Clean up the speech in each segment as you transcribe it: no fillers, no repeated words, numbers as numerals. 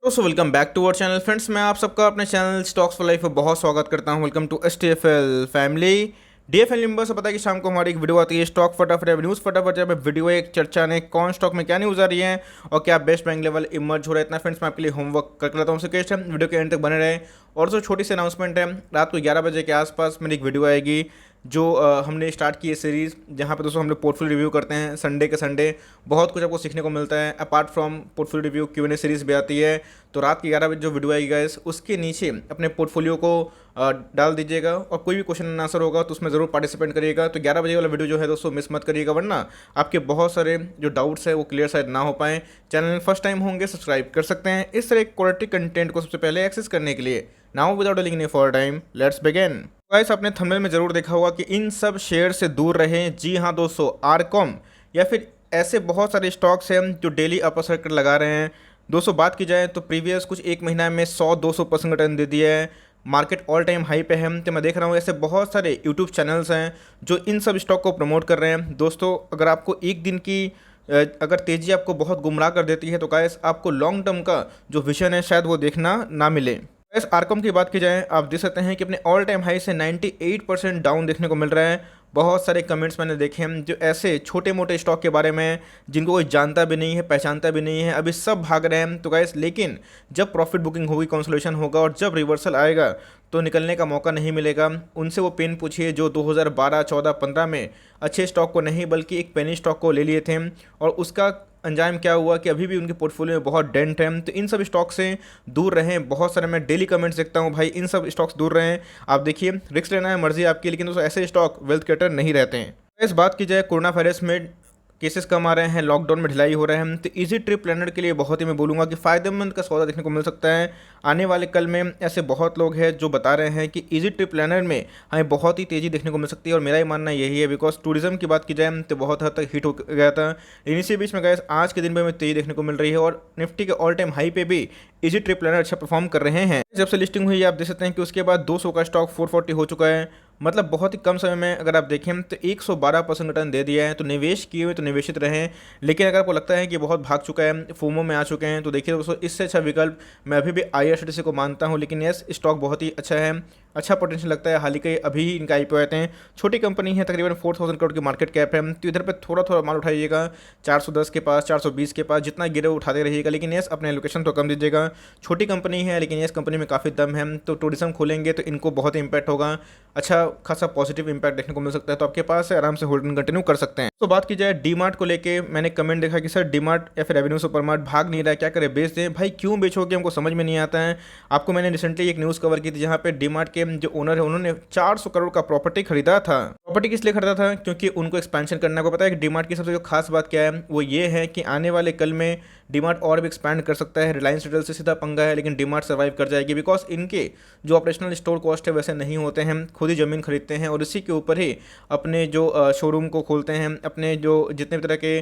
दोस्तों welcome back to our channel friends. मैं आप सबका अपने चैनल स्टॉक्स फॉर लाइफ में बहुत स्वागत करता हूं। Welcome to STFL family. DFL member से पता है कि शाम को हमारी एक वीडियो आती है स्टॉक फटाफट या न्यूज़ फटाफट, जब वीडियो एक चर्चा ने कौन स्टॉक में क्या न्यूज़ आ रही है और क्या बेस्ट बैंक लेवल इमर्ज हो रहा है। इतना फ्रेंड्स मैं आपके लिए होमवर्क करके लाता हूँ, रिक्वेस्ट है वीडियो के एंड तक बने रहे। और जो छोटी सी अनाउंसमेंट है, रात को 11 बजे के आसपास मेरी एक वीडियो आएगी जो हमने स्टार्ट की है सीरीज़, जहाँ पे दोस्तों हम लोग पोर्टफोलियो रिव्यू करते हैं संडे के संडे। बहुत कुछ आपको सीखने को मिलता है। Apart from portfolio review Q&A series भी आती है। तो रात के 11 बजे जो वीडियो आएगी गाइस, उसके नीचे अपने पोर्टफोलियो को डाल दीजिएगा और कोई भी क्वेश्चन आंसर होगा तो उसमें ज़रूर पार्टिसिपेट करिएगा। तो 11 बजे वाला वीडियो जो है दोस्तों मिस मत करिएगा, वरना आपके बहुत सारे जो डाउट्स है वो क्लियर शायद ना हो पाएँ। चैनल फर्स्ट टाइम होंगे सब्सक्राइब कर सकते हैं इस तरह क्वालिटी कंटेंट को सबसे पहले एक्सेस करने के लिए। Now without delaying any for time let's begin. Guys आपने थंबनेल में जरूर देखा होगा कि इन सब शेयर से दूर रहें। जी हाँ दोस्तों, आरकॉम या फिर ऐसे बहुत सारे स्टॉक्स हैं जो डेली अपर सर्किट लगा रहे हैं। दोस्तों बात की जाए तो प्रीवियस कुछ एक महीना में 100-200% रिटर्न दे दिया है। मार्केट ऑल टाइम हाई पे है। तो मैं देख रहा हूँ ऐसे बहुत सारे यूट्यूब चैनल्स हैं जो इन सब स्टॉक को प्रमोट कर रहे हैं। दोस्तों अगर आपको एक दिन की अगर तेज़ी आपको बहुत गुमराह कर देती है तो गाइस आपको लॉन्ग टर्म का जो विजन है शायद वो देखना ना मिले। इस आरकॉम की बात की जाए, आप देख सकते हैं कि अपने ऑल टाइम हाई से 98% डाउन देखने को मिल रहा है। बहुत सारे कमेंट्स मैंने देखे हैं जो ऐसे छोटे मोटे स्टॉक के बारे में जिनको कोई जानता भी नहीं है, पहचानता भी नहीं है, अभी सब भाग रहे हैं। तो गाइस लेकिन जब प्रॉफिट बुकिंग होगी, कंसोलिडेशन होगा और जब रिवर्सल आएगा तो निकलने का मौका नहीं मिलेगा। उनसे वो पेन पूछिए जो 2012, 14, 15 में अच्छे स्टॉक को नहीं बल्कि एक पेनी स्टॉक को ले लिए थे और उसका अंजाम क्या हुआ कि अभी भी उनके पोर्टफोलियो में बहुत डेंट है। तो इन सब स्टॉक से दूर रहें। बहुत सारे मैं डेली कमेंट्स देखता हूँ, भाई इन सब स्टॉक्स दूर रहें। आप देखिए रिस्क लेना है मर्जी आपकी, लेकिन दोस्तों ऐसे स्टॉक वेल्थ क्रिएटर नहीं रहते हैं। इस बात की जाए, कोरोना वायरस में केसेस कम आ रहे हैं, लॉकडाउन में ढिलाई हो रहे हैं, तो इजी ट्रिप प्लानर के लिए बहुत ही मैं बोलूँगा कि फ़ायदेमंद का सौदा देखने को मिल सकता है। आने वाले कल में ऐसे बहुत लोग हैं जो बता रहे हैं कि इजी ट्रिप प्लानर में हमें बहुत ही तेज़ी देखने को मिल सकती है और मेरा ही मानना यही है। बिकॉज टूरिज्म की बात की जाए तो बहुत हद तक हिट हो गया था, लेकिन इसी बीच में गए आज के दिन में तेज़ी देखने को मिल रही है और निफ्टी के ऑल टाइम हाई पे भी इजी ट्रिप प्लानर अच्छा परफॉर्म कर रहे हैं। जब से लिस्टिंग हुई आप देख सकते हैं कि उसके बाद 200 का स्टॉक 440 हो चुका है। मतलब बहुत ही कम समय में अगर आप देखें तो 112% रिटर्न दे दिया है। तो निवेश किए हुए तो निवेशित रहें, लेकिन अगर आपको लगता है कि बहुत भाग चुका है, फोमो में आ चुके हैं, तो देखिए दोस्तों इससे अच्छा विकल्प मैं अभी भी IRCTC को मानता हूं। लेकिन यस स्टॉक बहुत ही अच्छा है, अच्छा पोटेंशियल लगता है। हाल ही के अभी ही इनका IPO आए थे। छोटी कंपनी है, तकरीबन 4000 करोड़ की मार्केट कैप है। तो इधर पे थोड़ा थोड़ा माल उठाइएगा, 410 के पास, 420 के पास, जितना गिरे उठाते रहिएगा। लेकिन यस अपने एलोकेशन तो कम दीजिएगा। छोटी कंपनी है लेकिन यस कंपनी में काफ़ी दम है। तो टूरिज्म खोलेंगे तो इनको बहुत इंपैक्ट होगा, अच्छा खासा पॉजिटिव इंपैक्ट देखने को मिल सकता है। तो आपके पास है, आराम से होल्ड कंटिन्यू कर सकते हैं। तो बात की जाए डीमार्ट को लेके, मैंने कमेंट देखा कि सर डीमार्ट या फिर एवेन्यू सुपरमार्ट भाग नहीं रहा है, क्या करें, बेच दें। भाई क्यों बेचोगे, हमको समझ में नहीं आता है। आपको मैंने रिसेंटली एक न्यूज़ कवर की थी जहाँ पे डीमार्ट के जो ओनर है उन्होंने 400 करोड़ का प्रॉपर्टी खरीदा था। प्रॉपर्टी किस लिए खरीदा था, क्योंकि उनको एक्सपेंशन करना। को पता है कि डीमार्ट की सबसे जो खास बात क्या है वो ये है कि आने वाले कल में डीमार्ट और भी एक्सपैंड कर सकता है। रिलायंस रिटेल से सीधा पंगा है, लेकिन डीमार्ट सर्वाइव कर जाएगी बिकॉज इनके जो ऑपरेशनल स्टोर कॉस्ट है वैसे नहीं होते हैं। खुद ही ज़मीन खरीदते हैं और इसी के ऊपर ही अपने जो शोरूम को खोलते हैं। अपने जो जितने भी तरह के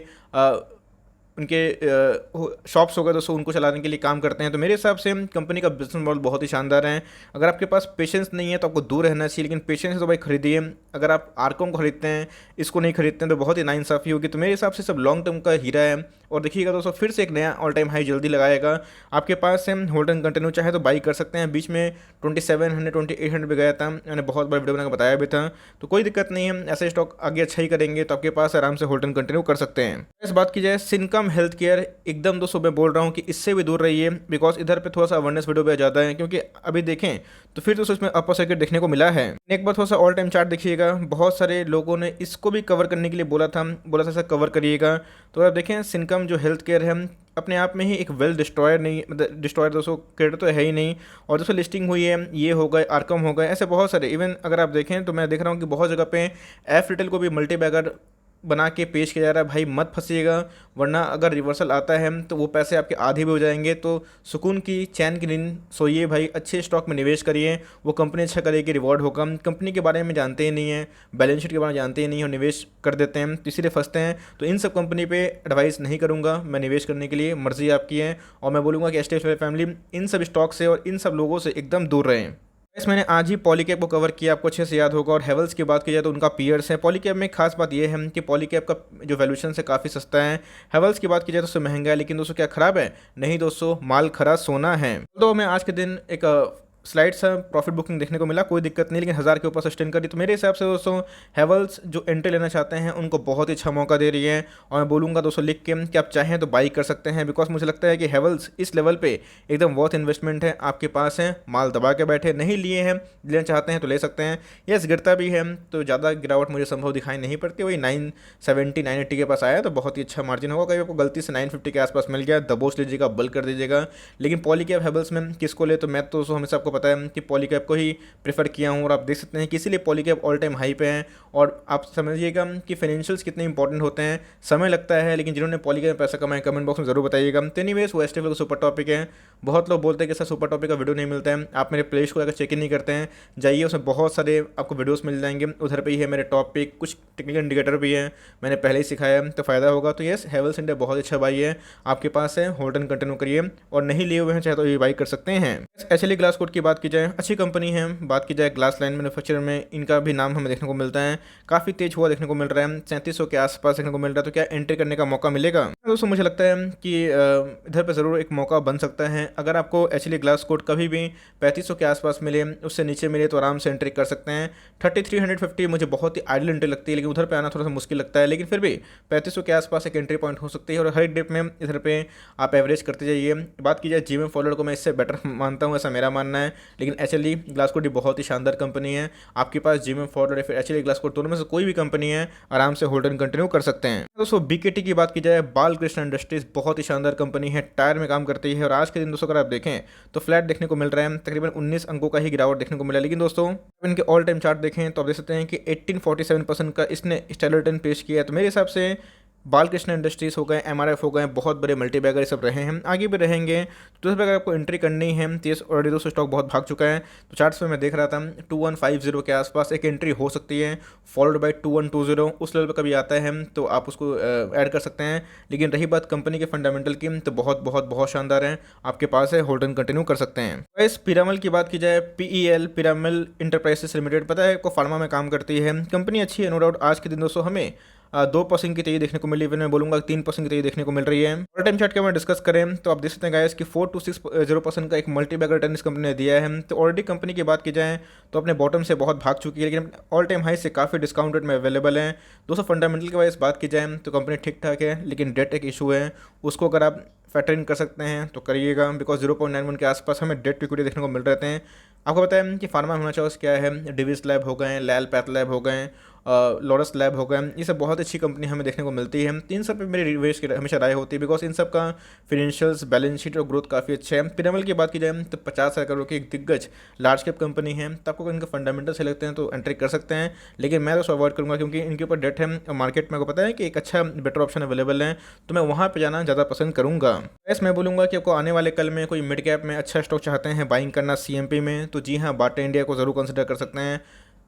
उनके शॉप्स हो गए दोस्तों उनको चलाने के लिए काम करते हैं। तो मेरे हिसाब से कंपनी का बिजनेस मॉडल बहुत ही शानदार है। अगर आपके पास पेशेंस नहीं है तो आपको दूर रहना चाहिए, लेकिन पेशेंस है तो भाई खरीदिए। अगर आप आरकॉम को खरीदते हैं, इसको नहीं खरीदते हैं तो बहुत ही नाइंसाफ़ी होगी। तो मेरे हिसाब से सब लॉन्ग टर्म का हीरा है। और देखिएगा दोस्तों फिर से एक नया ऑल टाइम हाई जल्दी लगाएगा। आपके पास से होल्ड एंड कंटिन्यू चाहे तो बाई कर सकते हैं। बीच में 2700 2800 पे गया था, मैंने बहुत बड़ा वीडियो बनाकर बताया भी था। तो कोई दिक्कत नहीं है, ऐसे स्टॉक आगे अच्छा ही करेंगे तो आपके पास आराम से होल्ड एंड कंटिन्यू कर सकते हैं। इस बात की जाए सिनकम हेल्थ केयर, एकदम दोस्तों मैं बोल रहा हूँ कि इससे भी दूर रहिए बिकॉज इधर पे थोड़ा सा अवेयरनेस वीडियो पे ज़्यादा है। क्योंकि अभी देखें तो फिर दोस्तों इसमें अपर सर्किट देखने को मिला है। एक बार थोड़ा सा ऑल टाइम चार्ट देखिएगा, बहुत सारे लोगों ने इसको भी कवर करने के लिए बोला था सर कवर करिएगा। तो आप देखें सिनकम जो हेल्थ केयर है अपने आप में ही एक वेल डिस्ट्रॉयर नहीं, मतलब डिस्ट्रॉयर दोस्तों क्रेडिट तो है ही नहीं। और दोस्तों लिस्टिंग हुई है, ये हो गए, आरकम हो गए, ऐसे बहुत सारे। इवन अगर आप देखें तो मैं देख रहा हूँ कि बहुत जगह पे एफ रिटेल को भी मल्टी बैगर बना के पेश किया जा रहा है। भाई मत फंसिएगा, वरना अगर रिवर्सल आता है तो वो पैसे आपके आधे भी हो जाएंगे। तो सुकून की चैन की नींद सोइए भाई, अच्छे स्टॉक में निवेश करिए, वो कंपनी अच्छा करेगी, रिवॉर्ड होगा। कंपनी के बारे में जानते ही नहीं है, बैलेंस शीट के बारे में जानते ही नहीं है और निवेश कर देते हैं तो इसीलिए फंसते हैं। तो इन सब कंपनी पे एडवाइस नहीं करूँगा मैं निवेश करने के लिए, मर्जी आपकी है। और मैं बोलूँगा कि एसटीएफ फैमिली इन सब स्टॉक से और इन सब लोगों से एकदम दूर रहें। इस मैंने आज ही पॉलीकैब को कवर किया, आपको अच्छे से याद होगा। और हेवल्स की बात की जाए तो उनका पीयर्स है। पॉलीकैब में खास बात यह है कि पॉलीकैब का जो वैल्यूएशन है काफ़ी सस्ता है। हेवल्स की बात की जाए तो उससे महंगा है, लेकिन दोस्तों क्या खराब है? नहीं दोस्तों, माल खरा सोना है। तो मैं आज के दिन एक स्लाइड सा प्रॉफिट बुकिंग देखने को मिला, कोई दिक्कत नहीं, लेकिन 1000 के ऊपर सस्टेन करी। तो मेरे हिसाब से दोस्तों हेवल्स जो एंट्री लेना चाहते हैं उनको बहुत ही अच्छा मौका दे रही है। और मैं बोलूँगा दोस्तों लिख के कि आप चाहें तो बाई कर सकते हैं, बिकॉज मुझे लगता है कि हेवल्स इस लेवल पे एकदम वर्थ इन्वेस्टमेंट है। आपके पास है, माल दबा के बैठे, नहीं लिए हैं, लेना चाहते हैं तो ले सकते हैं। यस, गिरता भी है तो ज़्यादा गिरावट मुझे संभव दिखाई नहीं पड़ती। वही 970 980 के पास आया तो बहुत ही अच्छा मार्जिन होगा। कहीं आपको गलती से 950 के आसपास मिल गया, दबोच लीजिएगा, बल कर दीजिएगा। लेकिन पॉलीकैब हेवल्स में किसको ले, तो मैं तो हमेशा आपको पता है कि पॉलीकैब को ही प्रेफर किया हूँ। और आप देख सकते हैं कि इसीलिए पॉलीकैब ऑल टाइम हाई पे हैं। और आप समझिएगा कि फाइनेंशियल्स कितने इंपॉर्टेंट होते हैं, समय लगता है, लेकिन जिन्होंने पॉलीकैब में पैसा कमाया कमेंट बॉक्स में जरूर बताइएगा। तो एनीवेज वो एसटीएफएल का सुपर टॉपिक है। बहुत लोग बोलते हैं कि सर सुपर टॉपिक का वीडियो नहीं मिलता है। आप मेरे प्लेलिस्ट को अगर चेक इन नहीं करते हैं, जाइए, उसमें बहुत सारे आपको वीडियोस मिल जाएंगे। उधर पे ही है मेरे टॉपिक, कुछ टेक्निकल इंडिकेटर भी है, मैंने पहले ही सिखाया है, तो फायदा होगा। तो यस, हेवल्स इंडिया बहुत अच्छा बाई है, आपके पास है, होल्ड एंड कंटिन्यू करिए। और नहीं लिए हुए हैं चाहे तो ये बाई कर सकते हैं। एचएलई ग्लास कोड की बात की जाए, अच्छी कंपनी है। बात की जाए ग्लास लाइन मैन्युफैक्चरर में, इनका भी नाम हमें देखने को मिलता है, काफ़ी तेज हुआ देखने को मिल रहा है, 3700 के आसपास देखने को मिल रहा है। तो क्या एंट्री करने का मौका मिलेगा? दोस्तों मुझे लगता है कि इधर पे ज़रूर एक मौका बन सकता है। अगर आपको एचएलई ग्लास कोड कभी भी 3500 के आसपास मिले, उससे नीचे मिले, तो आराम से एंट्री कर सकते हैं। 3350 मुझे बहुत ही आइडियल एंट्री लगती है, लेकिन उधर पे आना थोड़ा सा मुश्किल लगता है। लेकिन फिर भी 3500 के आसपास एक एंट्री पॉइंट हो सकती है। और हर एक डिप में इधर पे आप एवरेज करते जाइए। बात की जाए जीएमएम फॉरवर्ड को, मैं इससे बेटर मानता हूँ, ऐसा मेरा मानना है। लेकिन एचएलई ग्लास कोड बहुत ही शानदार कंपनी है। आपके पास जीएमएम फॉरवर्ड या फिर एचएलई ग्लास कोड, दोनों में से कोई भी कंपनी है, आराम से होल्ड एंड कंटिन्यू कर सकते हैं। दोस्तों बीकेटी की बात की जाए, बालकृष्ण इंडस्ट्रीज बहुत ही शानदार कंपनी है, टायर में काम करती है। और आज के दिन दोस्तों अगर आप देखें तो फ्लैट देखने को मिल रहा है, तकरीबन 19 अंकों का ही गिरावट देखने को मिला। लेकिन दोस्तों इनके ऑल टाइम चार्ट देखें तो आप देख सकते हैं कि 1847% का इसने स्टाइल रिटर्न पेश किया है। तो मेरे हिसाब से बालकृष्ण इंडस्ट्रीज हो गए, एमआरएफ हो गए, बहुत बड़े मल्टीबैगर सब रहे हैं, आगे भी रहेंगे। तो अगर आपको एंट्री करनी है तो ये ऑलरेडी दोस्तों स्टॉक बहुत भाग चुका है। तो चार्ट्स में मैं देख रहा था 2150 के आसपास एक एंट्री हो सकती है, फॉलोड बाय 2120, उस लेवल पर कभी आता है तो आप उसको ऐड कर सकते हैं। लेकिन रही बात कंपनी के फंडामेंटल की, तो बहुत बहुत बहुत शानदार है, आपके पास है, होल्ड एंड कंटिन्यू कर सकते हैं। इस पिरामल की बात की जाए, पीईएल पिरामल इंटरप्राइजेस लिमिटेड, पता है आपको, फार्मा में काम करती है, कंपनी अच्छी है नो डाउट। आज के दिन दोस्तों हमें 2% की तेजी देखने को मिली, मैं बोलूँगा 3% की तेजी देखने को मिल रही है। ऑल टाइम चार्ट का मैं डिस्कस करें तो आप देख सकते हैं गाइस कि 4 to 6% का एक मल्टीबैगर रिटर्न इस कंपनी ने दिया है। तो ऑलरेडी कंपनी की बात की जाए तो अपने बॉटम से बहुत भाग चुकी है, लेकिन ऑल टाइम हाई से काफ़ी डिस्काउंट रेट में अवेलेबल है। दोस्तों फंडामेंटल की वजह से बात की जाए तो कंपनी ठीक ठाक है, लेकिन डेट एक इशू है, उसको अगर आप फैक्टर इन कर सकते हैं तो करिएगा, बिकॉज 0.91 के आसपास हमें डेट इक्विटी देखने को मिल रहे हैं। आपको पता है कि फार्मा होना चाहिए क्या है, डिविस लैब हो गए, लैल पैथ लैब हो गए, लॉरस लैब हो गए, ये सब बहुत अच्छी कंपनी हमें देखने को मिलती है। इन सब पे मेरी रिवेश की हमेशा राय होती है, बिकॉज इन सब का फाइनेंशियल्स, बैलेंस शीट और ग्रोथ काफ़ी अच्छा है। पिरामल की बात की जाए तो 50,000 करोड़ की एक दिग्गज लार्ज कैप कंपनी है, तो आपको इनके फंडामेंटल से लगते हैं तो एंट्री कर सकते हैं। लेकिन मैं तो अवॉइड करूँगा, क्योंकि इनके ऊपर डेट है और मार्केट में आपको पता है कि एक अच्छा बेटर ऑप्शन अवेलेबल है, तो मैं वहाँ पर जाना ज़्यादा पसंद करूँगा। ऐसे मैं बोलूँगा कि आपको आने वाले कल में कोई मिड कैप में अच्छा स्टॉक चाहते हैं बाइंग करना सीएमपी में, तो जी हाँ, बाटा इंडिया को ज़रूर कंसिडर कर सकते हैं।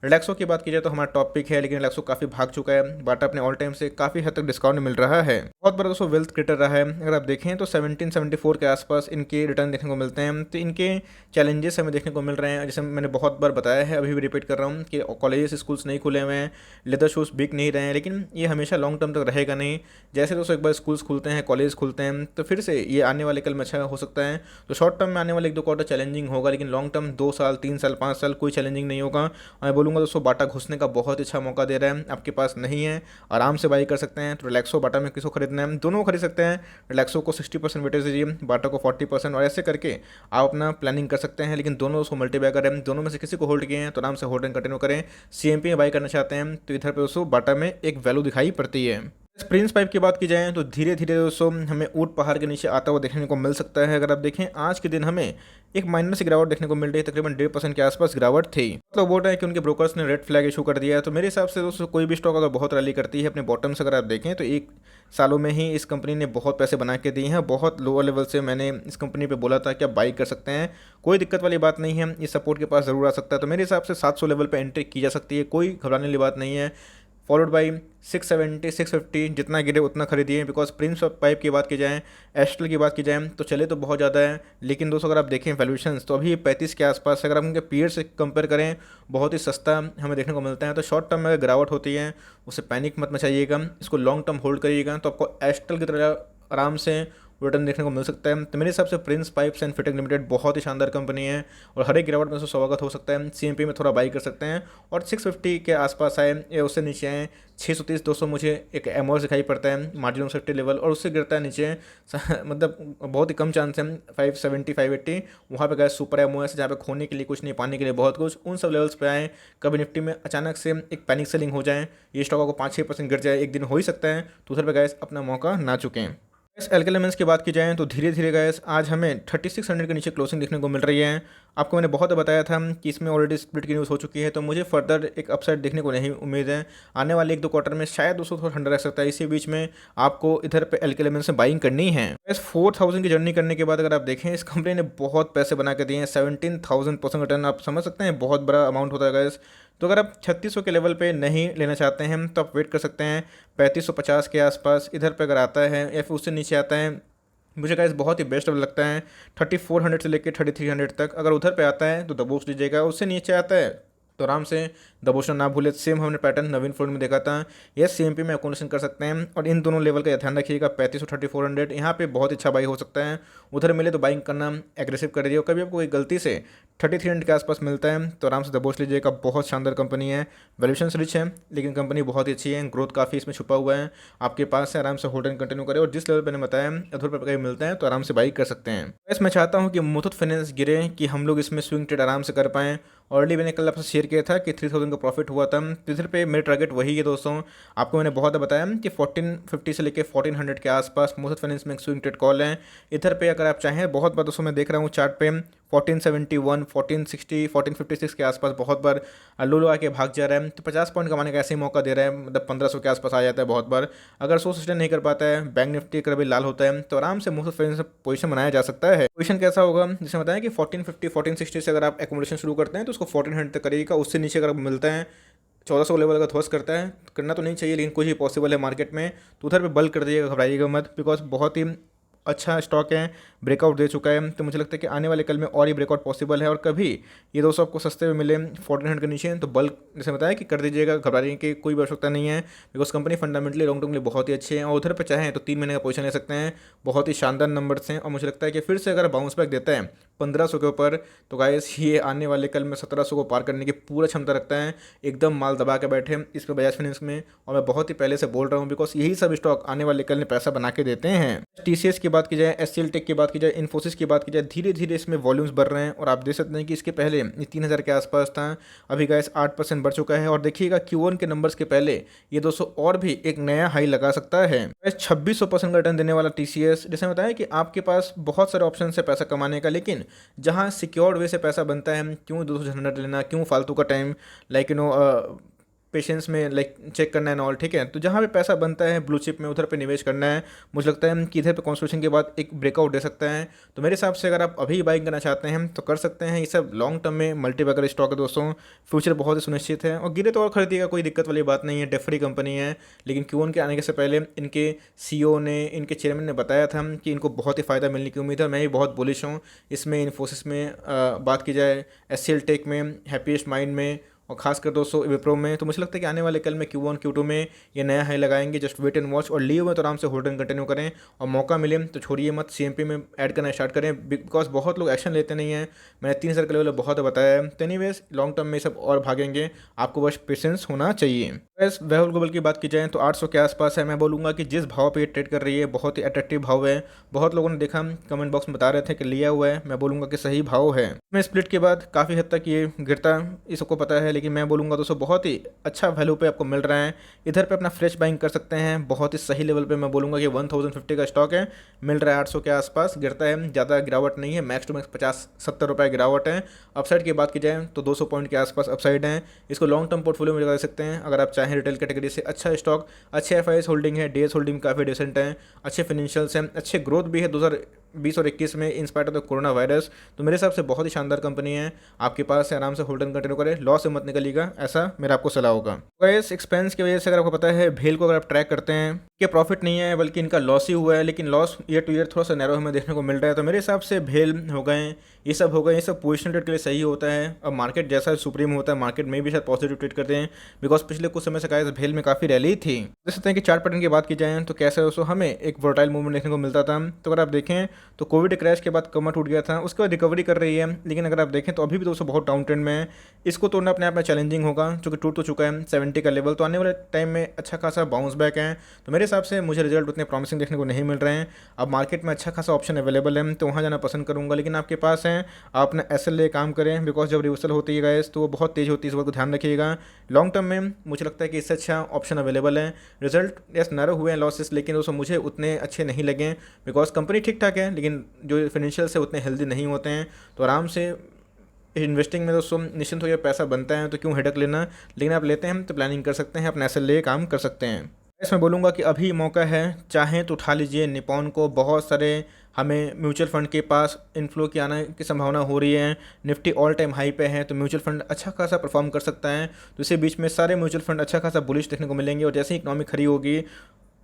रिलैक्सो की बात की जाए तो हमारा टॉपिक है, लेकिन रिलैक्सो काफ़ी भाग चुका है, बाटा अपने ऑल टाइम से काफ़ी हद तक डिस्काउंट मिल रहा है। बहुत बड़ा दोस्तों वेल्थ क्रिएटर रहा है। अगर आप देखें तो 1774 के आसपास इनके रिटर्न देखने को मिलते हैं। तो इनके चैलेंजेस हमें देखने को मिल रहे हैं, जैसे मैंने बहुत बार बताया है, अभी भी रिपीट कर रहा हूँ कि कॉलेजेस स्कूल्स नहीं खुले हुए हैं, लेदर शूज़ बिक नहीं रहे हैं, लेकिन ये हमेशा लॉन्ग टर्म तक रहेगा नहीं। जैसे दोस्तों एक बार स्कूल्स खुलते हैं, कॉलेज खुलते हैं, तो फिर से ये आने वाले कल में अच्छा हो सकता है। तो शॉर्ट टर्म में आने वाले 1-2 क्वार्टर चैलेंजिंग होगा, लेकिन लॉन्ग टर्म 2 साल 3 साल 5 साल कोई चैलेंजिंग नहीं होगा। मैं बोलूँगा दोस्तों बाटा घुसने का बहुत अच्छा मौका दे रहा है, आपके पास नहीं है, आराम से बाई कर सकते हैं। तो रिलैक्सो बाटा में किसको खरीदना है, दोनों खरीद सकते हैं। रिलैक्सो को 60% वेटेज दीजिए, बाटा को 40%, और ऐसे करके आप अपना प्लानिंग कर सकते हैं। लेकिन दोनों उसको मल्टीबैगर है, दोनों में से किसी को होल्ड किए हैं तो आराम से होल्ड एंड कंटिन्यू करें। सीएमपी में बाई करना चाहते हैं तो इधर पे दोस्तों बाटा में एक वैल्यू दिखाई पड़ती है। प्रिंस पाइप की बात की जाए तो धीरे धीरे दोस्तों हमें ऊंट पहाड़ के नीचे आता हुआ देखने को मिल सकता है। अगर आप देखें आज के दिन हमें एक माइनर से गिरावट देखने को मिल रही है, तकरीबन 1.5% के आसपास गिरावट थी। मतलब बोल रहे हैं कि उनके ब्रोकर्स ने रेड फ्लैग इशू कर दिया है। तो मेरे हिसाब से दोस्तों कोई भी स्टॉक अगर बहुत रैली करती है अपने बॉटम से, अगर आप देखें तो 1 सालों में ही इस कंपनी ने बहुत पैसे बना के दिए हैं। बहुत लोअर लेवल से मैंने इस कंपनी पे बोला था कि आप बाई कर सकते हैं, कोई दिक्कत वाली बात नहीं है, इस सपोर्ट के पास ज़रूर आ सकता है। तो मेरे हिसाब से 700 लेवल पे एंट्री की जा सकती है, कोई घबराने वाली बात नहीं है। फॉलोड बाई 670 650, जितना गिरे उतना खरीदिए। बिकॉज प्रिंस ऑफ पाइप की बात की जाए, एस्ट्रल की बात की जाए तो चले तो बहुत ज़्यादा है, लेकिन दोस्तों अगर आप देखें वैल्यूएशंस तो अभी 35 के आसपास है। अगर आप उनके पीयर से कंपेयर करें बहुत ही सस्ता हमें देखने को मिलता है। तो शॉर्ट टर्म में अगर गिरावट होती है उससे पैनिक मत मचाइएगा, इसको लॉन्ग टर्म होल्ड करिएगा तो आपको एस्ट्रल की तरह आराम से रिटर्न देखने को मिल सकता है। तो मेरे हिसाब से Prince pipes and fitting limited बहुत ही शानदार कंपनी है और हर एक गिरावट में उसका स्वागत हो सकता है। सीएमपी में थोड़ा बाई कर सकते हैं और 650 के आसपास आए या उससे नीचे आए 630 200 मुझे एक एमओ दिखाई पड़ता है मार्जिन ऑफ सेफ्टी लेवल, और उससे गिरता है नीचे मतलब बहुत ही कम चांस है 570 580, वहाँ पे गए सुपर एमओ है जहाँ पे खोने के लिए कुछ नहीं, पाने के लिए बहुत कुछ, उन सब लेवल्स पे आए। कभी निफ्टी में अचानक से एक पैनिक सेलिंग हो जाए, ये स्टॉक को 5-6% गिर जाए, एक दिन हो ही सकता है, तो उधर पे गैस अपना मौका ना चुकें। गैस एल्केल एलिमेंट्स की बात की जाए तो धीरे धीरे गैस आज हमें 3600 के नीचे क्लोजिंग देखने को मिल रही है। आपको मैंने बहुत बताया था कि इसमें ऑलरेडी स्प्लिट की न्यूज़ हो चुकी है, तो मुझे फर्दर एक अपसाइड देखने को नहीं उम्मीद है। आने वाले 1-2 क्वार्टर में शायद 200 थोड़ा ठंडा रख सकता है। इसी बीच में आपको इधर पे एल्केल एलिमेंट्स में बाइंग करनी है। गैस 4000 की जर्नी करने के बाद अगर आप देखें इस कंपनी ने बहुत पैसे बना के दिए हैं, 17,000% रिटर्न, आप समझ सकते हैं बहुत बड़ा अमाउंट होता है गैस। तो अगर आप 3600 के लेवल पे नहीं लेना चाहते हैं तो आप वेट कर सकते हैं 3550 के आसपास इधर पे अगर आता है या फिर उससे नीचे आता है, मुझे गाइस बहुत ही बेस्ट लगता है 3400 से लेकर 3300 तक। अगर उधर पे आता है तो दबोच लीजिएगा, उससे नीचे आता है तो आराम से दबोचना ना भूले। सेम हमने पैटर्न नवीन फ्लोर में देखा था, ये सीएमपी में अकोमोडेशन कर सकते हैं और इन दोनों लेवल का ध्यान रखिएगा 3500 3400, यहाँ पे बहुत अच्छा बाई हो सकता है। उधर मिले तो बाइंग करना एग्रेसिव कर दीजिए, कभी आपको कोई गलती से 3300 के आसपास मिलता है तो आराम से दबोच लीजिएगा। बहुत शानदार कंपनी है, वैल्यूएशन रिच है लेकिन कंपनी बहुत ही अच्छी है, ग्रोथ काफ़ी इसमें छुपा हुआ है, आपके पास है, आराम से होल्ड एंड कंटिन्यू करें और जिस लेवल पर मैंने बताया अधूर पर कहीं मिलता है तो आराम से बाई कर सकते हैं। बस मैं चाहता हूँ कि मुथूट फाइनेंस गिरे कि हम लोग इसमें स्विंग ट्रेड आराम से कर पाएँ। ऑलरेडी मैंने कल आपसे शेयर किया था कि 3000 का प्रॉफिट हुआ था, तो इधर पे मेरे टारगेट वही है दोस्तों। आपको मैंने बहुत बताया कि 1450 से लेकर 1400 के आसपास मुथूट फाइनेंस में एक स्विंग ट्रेड कॉल है। इधर पे अगर आप चाहें बहुत बार दोस्तों मैं देख रहा हूँ चार्ट पे 1471 1460 1456 के आसपास बहुत बार लो आके भाग जा रहा है, तो 50 पॉइंट कमाने का ऐसे ही मौका दे रहा है, मतलब 1500 के आसपास आ जाता है बहुत बार। अगर 100 सस्टेन नहीं कर पाता है, बैंक निफ्टी कभी लाल होता है तो आराम से मुथूट फाइनेंस से पोजीशन बनाया जा सकता है। पोजीशन कैसा होगा जैसे बताया कि 1450 1460 से अगर आप एकोमोडेशन शुरू करते हैं तो उसको 1400 तक करिएगा, उससे नीचे अगर मिलता है 1400 लेवल अगर ध्वस्त करता है, करना तो नहीं चाहिए लेकिन कुछ ही पॉसिबल है मार्केट में, तो उधर पे बल्क कर दीजिएगा, घबराइएगा मत। बिकॉज बहुत ही अच्छा स्टॉक है, ब्रेकआउट दे चुका है, तो मुझे लगता है कि आने वाले कल में और ही ब्रेकआउट पॉसिबल है। और कभी ये 200 आपको सस्ते में मिले 1400 के नीचे तो बल्क जैसे बताया कि कर दीजिएगा, घबराने की कोई आवश्यकता नहीं है। Because company fundamentally long term के लिए बहुत ही अच्छी है और उधर पर चाहें तो 3 महीने का पोजीशन ले सकते हैं, बहुत ही शानदार नंबर्स हैं। और मुझे लगता है कि फिर से अगर बाउंस बैक देता है 1500 के ऊपर तो गाइस ये आने वाले कल में 1700 को पार करने की पूरा क्षमता रखता है। एकदम माल दबा के बैठे इस पर बजाज फाइनेंस में, और मैं बहुत ही पहले से बोल रहा हूँ बिकॉज यही सब स्टॉक आने वाले कल में पैसा बना के देते हैं। टीसीएस की बात की जाए, एचसीएल टेक की बात की जाए, इन्फोसिस की बात की जाए, धीरे धीरे इसमें वॉल्यूम्स बढ़ रहे हैं और आप देख सकते हैं कि इसके पहले ये 3000 के आसपास था, अभी गाइस 8% बढ़ चुका है। और देखिएगा Q1 के नंबर्स के पहले ये 200 और भी एक नया हाई लगा सकता है। 2600% का रिटर्न देने वाला टीसीएस, जैसे बताया कि आपके पास बहुत सारे ऑप्शन है पैसा कमाने का, लेकिन जहाँ सिक्योर्ड वे से पैसा बनता है, क्यों 200 झंझट लेना, क्यों फालतू का टाइम लाइक पेशेंस में लाइक चेक करना है ना ऑल, ठीक है। तो जहाँ पे पैसा बनता है ब्लू चिप में उधर पे निवेश करना है। मुझे लगता है कि इधर पे कॉन्स्टिट्यूशन के बाद एक ब्रेकआउट दे सकता है, तो मेरे हिसाब से अगर आप अभी बाइंग करना चाहते हैं तो कर सकते हैं। ये सब लॉन्ग टर्म में मल्टीबैगर स्टॉक है दोस्तों, फ्यूचर बहुत ही सुनिश्चित है और गिरे तो और खरीदिएगा, कोई दिक्कत वाली बात नहीं है, डेट फ्री कंपनी है। लेकिन Q1 के आने से पहले इनके CEO ने, इनके चेयरमैन ने बताया था कि इनको बहुत ही फ़ायदा मिलने की उम्मीद है। मैं भी बहुत बुलिश हूँ इसमें, इन्फोसिस में बात की जाए, एचसीएल टेक में, हैप्पीएस्ट माइंड में और खासकर दोस्तों विप्रो में। तो मुझे लगता है कि आने वाले कल में Q1 Q2 में ये नया हाई लगाएंगे। जस्ट वेट एंड वॉच, और लीव में तो आराम से होल्ड एंड कंटिन्यू करें और मौका मिले तो छोड़िए मत, सीएमपी में ऐड करना स्टार्ट करें बिकॉज बहुत लोग एक्शन लेते नहीं हैं। मैंने 3000 के लेवल बहुत बताया है। तो एनीवेज लॉन्ग टर्म में सब और भागेंगे, आपको बस पेशेंस होना चाहिए। वैसे वैभव ग्लोबल की बात की जाए तो 800 के आसपास है। मैं बोलूँगा कि जिस भाव पर ये ट्रेड कर रही है बहुत ही अट्रैक्टिव भाव है। बहुत लोगों ने देखा कमेंट बॉक्स में बता रहे थे कि लिया हुआ है, मैं बोलूँगा कि सही भाव है। मैं स्प्लिट के बाद काफ़ी हद तक ये गिरता, ये सबको पता है, लेकिन मैं बोलूँगा दोस्तों बहुत ही अच्छा वैल्यू पे आपको मिल रहा है। इधर पे अपना फ्रेश बाइंग कर सकते हैं, बहुत ही सही लेवल पे। मैं बोलूँगा कि 1050 का स्टॉक है, मिल रहा है 800 के आसपास, गिरता है, ज़्यादा गिरावट नहीं है, मैक्स टू मैक्स 50-70 रुपये गिरावट है। अपसाइड की बात की जाए तो 200 पॉइंट के आसपास अपसाइड है। इसको लॉन्ग टर्म पोर्टफोलियो में लगा सकते हैं अगर आप चाहें। रिटेल कैटेगरी से अच्छा स्टॉक, अच्छे FIS होल्डिंग है, DS होल्डिंग काफ़ी डिसेंट है, अच्छे फाइनेंशियल्स हैं, अच्छे ग्रोथ भी है। 20 और 21 में in spite of the corona virus. तो मेरे हिसाब से बहुत ही शानदार कंपनी है, आपके पास है, आराम से होल्ड एंड कंटिन्यू करें, लॉस से मत निकलिएगा, ऐसा मेरा आपको सलाह होगा। गाइस एक्सपेंस की वजह से अगर आपको पता है भेल को अगर आप ट्रैक करते हैं कि प्रॉफिट नहीं है बल्कि इनका लॉस ही हुआ है, लेकिन लॉस ईयर टू ईयर थोड़ा सा नैरो हमें देखने को मिल रहा है। तो मेरे हिसाब से भेल हो गए, ये सब हो गए, ये सब पोजिशन ट्रेड के लिए सही होता है। अब मार्केट जैसा सुप्रीम होता है, मार्केट में भी शायद पॉजिटिव ट्रेड करते हैं, बिकॉज पिछले कुछ समय से गाइस भेल में काफ़ी रैली थी। देख सकते हैं कि चार्ट पैटर्न की बात की जाए तो कैसे दोस्तों हमें एक वोलेटाइल मूवमेंट देखने को मिलता था। तो अगर आप देखें तो कोविड क्रैश के बाद कमर टूट गया था, उसके बाद रिकवरी कर रही है, लेकिन अगर आप देखें तो अभी भी दोस्तों बहुत डाउन ट्रेंड में है। इसको तोड़ना अपने आप में चैलेंजिंग होगा, क्योंकि टूट तो चुका है 70 का लेवल, तो आने वाले टाइम में अच्छा खासा बाउंस बैक है। तो मेरे हिसाब से मुझे रिजल्ट उतने प्रॉमिसिंग देखने को नहीं मिल रहे हैं। अब मार्केट में अच्छा खासा ऑप्शन अवेलेबल है, तो वहाँ जाना पसंद करूँगा, लेकिन आपके पास है, आप अपना एसएल ले काम करें, बिकॉज जब रिवर्सल होती है गाइस तो वो बहुत तेज़ होती है, इस बात को ध्यान रखिएगा। लॉन्ग टर्म में मुझे लगता है कि इससे अच्छा ऑप्शन अवेलेबल है। रिजल्ट यस नैरो हुए हैं लॉसेस, लेकिन दोस्तों मुझे उतने अच्छे नहीं लगे, बिकॉज कंपनी ठीक ठाक है, लेकिन जो फाइनेंशियल से उतने हेल्दी नहीं होते हैं। तो आराम से इन्वेस्टिंग में दोस्तों निश्चिंत हो गया, पैसा बनता है तो क्यों हेडक लेना, लेकिन आप लेते हैं तो प्लानिंग कर सकते हैं, अपने एसएल ले काम कर सकते हैं। इसमें बोलूँगा कि अभी मौका है, चाहें तो उठा लीजिए निपॉन को। बहुत सारे हमें म्यूचुअल फंड के पास इनफ्लो की आने की संभावना हो रही है, निफ्टी ऑल टाइम हाई पे है, तो म्यूचुअल फंड अच्छा खासा परफॉर्म कर सकता है। तो इसी बीच में सारे म्यूचुअल फंड अच्छा खासा बुलिश देखने को मिलेंगे, और जैसे ही इकोनॉमी खड़ी होगी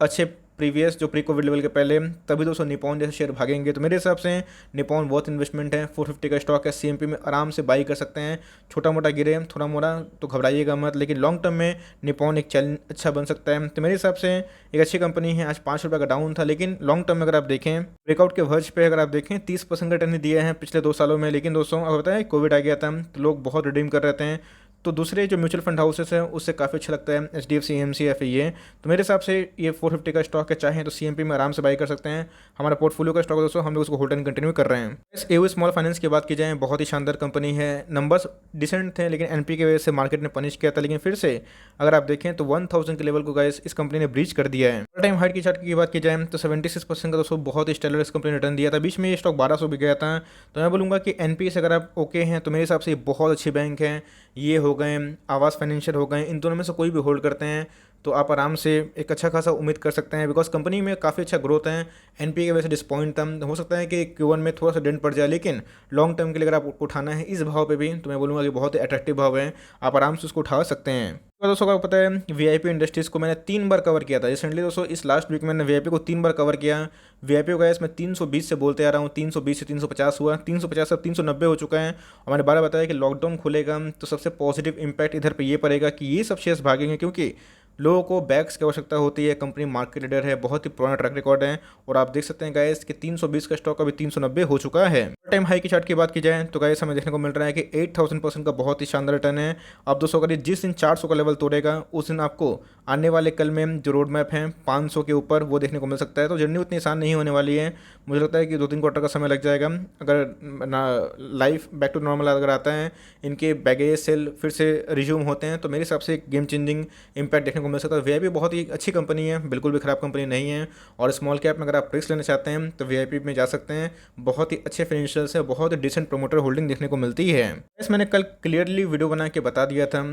अच्छे प्रीवियस जो प्री कोविड लेवल के पहले, तभी दोस्तों निपॉन जैसे शेयर भागेंगे। तो मेरे हिसाब से निपॉन बहुत इन्वेस्टमेंट है, 450 का स्टॉक है, सीएमपी में आराम से बाई कर सकते हैं। छोटा मोटा गिरे थोड़ा मोटा तो घबराइएगा मत, लेकिन लॉन्ग टर्म में निपॉन एक चैलेंज अच्छा बन सकता है। तो मेरे हिसाब से एक अच्छी कंपनी है। आज 5 रुपये का डाउन था, लेकिन लॉन्ग टर्म में अगर आप देखें ब्रेकआउट के वर्ज पे अगर आप देखें 30% का रिटर्न दिए हैं पिछले 2 सालों में। लेकिन दोस्तों अब पता है कोविड आ गया था तो लोग बहुत रिडीम कर रहे थे, तो दूसरे जो म्यूचुअल फंड हाउसेस हैं उससे काफ़ी अच्छा लगता है, HDFC AMC FIA। तो मेरे हिसाब से ये 450 का स्टॉक है, चाहे तो CMP में आराम से बाई कर सकते हैं। हमारा पोर्टफोलियो का स्टॉक दोस्तों हम लोग उसको होल्ड एंड कंटिन्यू कर रहे हैं। इस AU स्मॉल फाइनेंस की बात की जाए, बहुत ही शानदार कंपनी है, नंबर्स डिसेंट थे, लेकिन NP की वजह से मार्केट ने पनिश किया था। लेकिन फिर से अगर आप देखें तो 1000 के लेवल को गाइस इस कंपनी ने ब्रीच कर दिया है। ऑल टाइम हाई की चार्ट की बात की जाए तो 76% का दोस्तों बहुत ही स्टेलर इस कंपनी ने रिटर्न दिया था। बीच में ये स्टॉक 1200 भी गया था। तो मैं बोलूँगा कि NP से अगर आप ओके हैं तो मेरे हिसाब से ये बहुत अच्छी बैंक है। ये हो गए आवास फाइनेंशियल हो गए, इन दोनों में से कोई भी होल्ड करते हैं तो आप आराम से एक अच्छा खासा उम्मीद कर सकते हैं, बिकॉज कंपनी में काफ़ी अच्छा ग्रोथ है। NP की वजह से डिसपॉइंट था, हो सकता है कि Q1 में थोड़ा सा डेंट पड़ जाए, लेकिन लॉन्ग टर्म के लिए अगर आप उठाना है इस भाव पे भी तो मैं बोलूँगा कि बहुत ही अट्रैक्टिव भाव है, आप आराम से उसको उठा सकते हैं। तो दोस्तों को पता है VIP इंडस्ट्रीज़ को मैंने 3 बार कवर किया था रिसेंटली। दोस्तों इस लास्ट वीक मैंने VIP को 3 बार कवर किया। VIP को गया मैं 320 से बोलते आ रहा हूँ, 320 से 350 हुआ, 350 से 390 हो चुका है। और मैंने बार बताया कि लॉकडाउन खुलेगा तो सबसे पॉजिटिव इंपैक्ट इधर पे ये पड़ेगा कि ये सब शेयर्स भागेंगे, क्योंकि लोगों को बैग्स की आवश्यकता होती है। कंपनी मार्केट लीडर है, बहुत ही पुराना ट्रैक रिकॉर्ड है, और आप देख सकते हैं गाइस कि 320 का स्टॉक अभी 390 हो चुका है। टाइम हाई की चार्ट की बात की जाए तो गाइस हमें देखने को मिल रहा है कि 8000% का बहुत ही शानदार रिटर्न है। अब दोस्तों अगर जिस दिन 400 का लेवल तोड़ेगा उस दिन आपको आने वाले कल में जो रोड मैप है 500 के ऊपर वो देखने को मिल सकता है। तो जर्नी उतनी आसान नहीं होने वाली है, मुझे लगता है कि 2-3 क्वार्टर का समय लग जाएगा। अगर लाइफ बैक टू नॉर्मल अगर आता है, इनके बैगेज सेल फिर से रिज्यूम होते हैं, तो मेरे हिसाब से एक गेम चेंजिंग इंपैक्ट देखने को मिल सकता है। VIP बहुत ही अच्छी कंपनी है, बिल्कुल भी ख़राब कंपनी नहीं है। और स्मॉल कैप में अगर आप रिस्क लेना चाहते हैं तो VIP में जा सकते हैं, बहुत ही अच्छे फाइनेंशियल्स है, बहुत ही डिसेंट प्रोमोटर होल्डिंग देखने को मिलती है। इस मैंने कल क्लियरली वीडियो बना के बता दिया था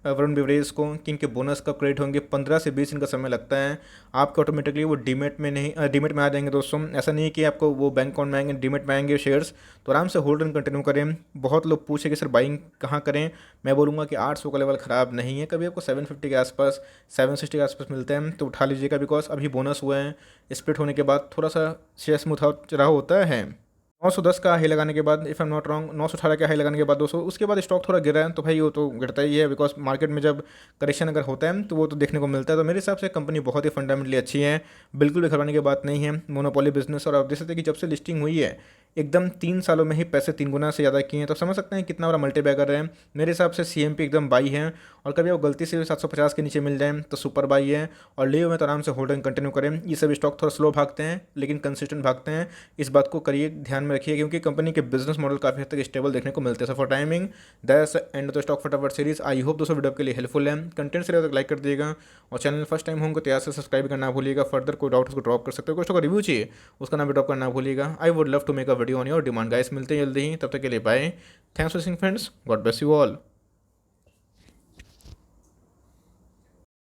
वरुण बेवरेज को कि इनके बोनस कब क्रेडिट होंगे, 15 से 20 दिन का समय लगता है। आपको ऑटोमेटिकली वो डीमेट में नहीं डीमेट में आ जाएंगे दोस्तों। ऐसा नहीं है कि आपको वो बैंक अकाउंट में आएंगे, डीमेट में आएंगे शेयर्स। तो आराम से होल्ड एंड कंटिन्यू करें। बहुत लोग पूछे कि सर बाइंग कहाँ करें, मैं बोलूँगा कि 800 का लेवल ख़राब नहीं है, कभी आपको 750 के आसपास 760 के आसपास मिलते हैं तो उठा लीजिएगा, बिकॉज अभी बोनस हुआ है, स्प्लिट होने के बाद थोड़ा सा शेयर्स में उठाव चढ़ाव होता है। 910 का हाई लगाने के बाद if I am not wrong 918 का हाई लगाने के बाद दोस्तों उसके बाद स्टॉक थोड़ा गिरा है, तो भाई वो तो गिरता ही है, बिकॉज मार्केट में जब करेक्शन अगर होता है तो वो तो देखने को मिलता है। तो मेरे हिसाब से कंपनी बहुत ही फंडामेंटली अच्छी है, बिल्कुल भी घबराने की बात नहीं है। मोनोपोली बिजनेस, और आप देख सकते हैं कि जब से लिस्टिंग हुई है एकदम 3 सालों में ही पैसे 3 गुना से ज़्यादा किए हैं, तो समझ सकते हैं कितना बड़ा मल्टीबैगर है। मेरे हिसाब से CMP एकदम बाई है, और कभी आप गलती से 750 के नीचे मिल जाए तो सुपर बाई है, और लियो में तो आराम से होल्ड एंड कंटिन्यू करें। ये सभी स्टॉक थोड़ा स्लो भागते हैं लेकिन कंसिस्टेंट भागते हैं, इस बात को करिए ध्यान में रखिए, क्योंकि कंपनी के बिजनेस मॉडल काफ़ी हद तक स्टेबल देखने को मिलते हैं। So for timing that's end of the stock फटाफट सीरीज। आई होप दोस्तों वीडियो के लिए हेल्पफुल है, कंटेंट से तक लाइक कर दिएगा, और चैनल फर्स्ट टाइम होंगे तो यहाँ से सब्सक्राइब करना भूलिएगा। फर्दर कोई डाउट उसको ड्रॉप कर सकते हो, कुछ का रिव्यू चाहिए उसका नाम भी ड्रॉप करना भूलिएगा। I would love to make a video on your demand guys. मिलते हैं जल्दी ही, तब तक के लिए bye. Thanks for watching friends, God bless you all.